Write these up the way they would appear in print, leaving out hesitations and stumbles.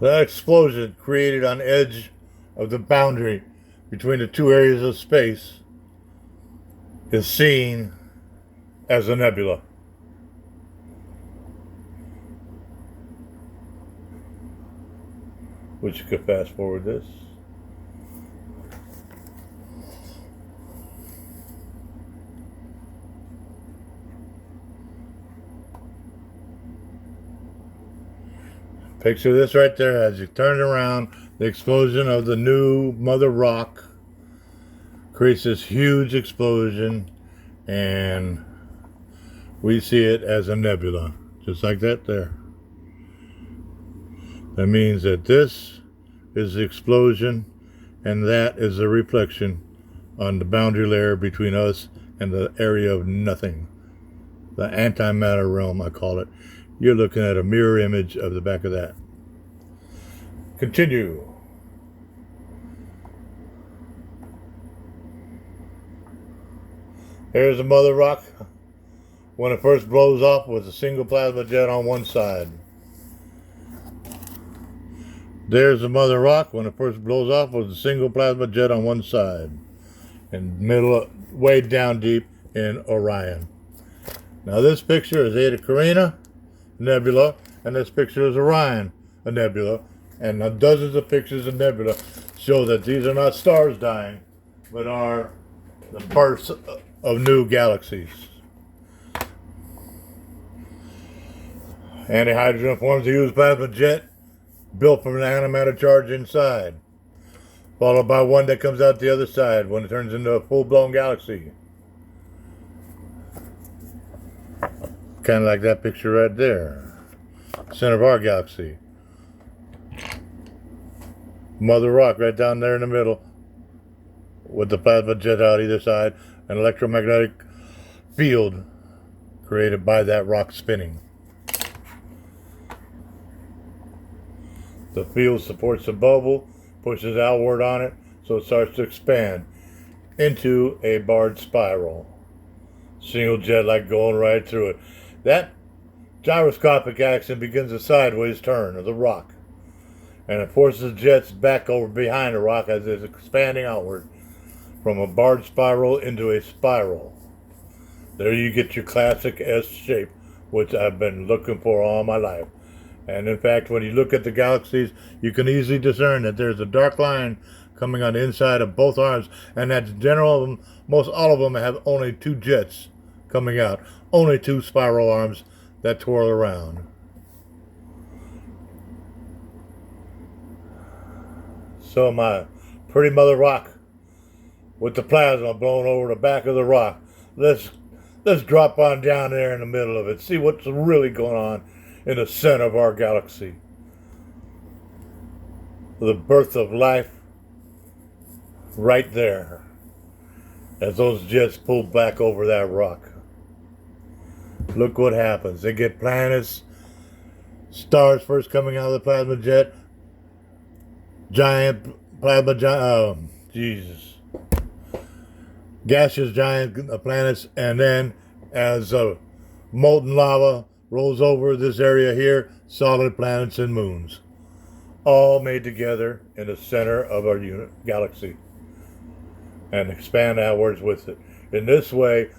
That explosion created on edge of the boundary between the two areas of space is seen as a nebula. Which you could fast forward this. Picture this right there as you turn around. The explosion of the new mother rock creates this huge explosion, and we see it as a nebula, just like that there. That means that this is the explosion, and that is the reflection on the boundary layer between us and the area of nothing. The antimatter realm, I call it. You're looking at a mirror image of the back of that. Continue. Here's the mother rock when it first blows off with a single plasma jet on one side. There's the mother rock when it first blows off with a single plasma jet on one side. And middle, way down deep in Orion. Now this picture is Eta Carinae, nebula, and this picture is Orion, a nebula. And dozens of pictures of nebula show that these are not stars dying, but are the births of new galaxies. Antihydrogen forms a huge plasma jet built from an antimatter charge inside, followed by one that comes out the other side when it turns into a full-blown galaxy. Kind of like that picture right there. Center of our galaxy. Mother rock right down there in the middle with the plasma jet out either side, an electromagnetic field created by that rock spinning. The field supports the bubble, pushes outward on it, so it starts to expand into a barred spiral. Single jet light going right through it. That gyroscopic action begins a sideways turn of the rock, and it forces jets back over behind the rock as it's expanding outward from a barred spiral into a spiral. There you get your classic S shape, which I've been looking for all my life. And in fact, when you look at the galaxies, you can easily discern that there's a dark line coming on the inside of both arms, and that general, most all of them have only two jets coming out, only two spiral arms that twirl around. So my pretty mother rock with the plasma blowing over the back of the rock. Let's drop on down there in the middle of it. See what's really going on in the center of our galaxy. The birth of life right there as those jets pull back over that rock. Look what happens. They get planets, stars first coming out of the plasma jet, giant plasma, gaseous giant planets, and then as molten lava rolls over this area here, solid planets and moons, all made together in the center of our galaxy and expand outwards with it. In this way,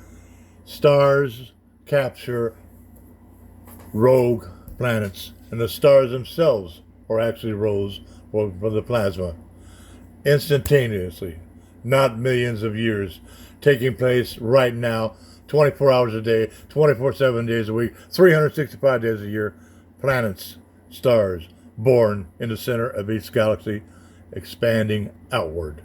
stars capture rogue planets, and the stars themselves are actually rogues from the plasma, instantaneously, not millions of years, taking place right now, 24 hours a day, 24/7 days a week, 365 days a year. Planets, stars, born in the center of each galaxy, expanding outward.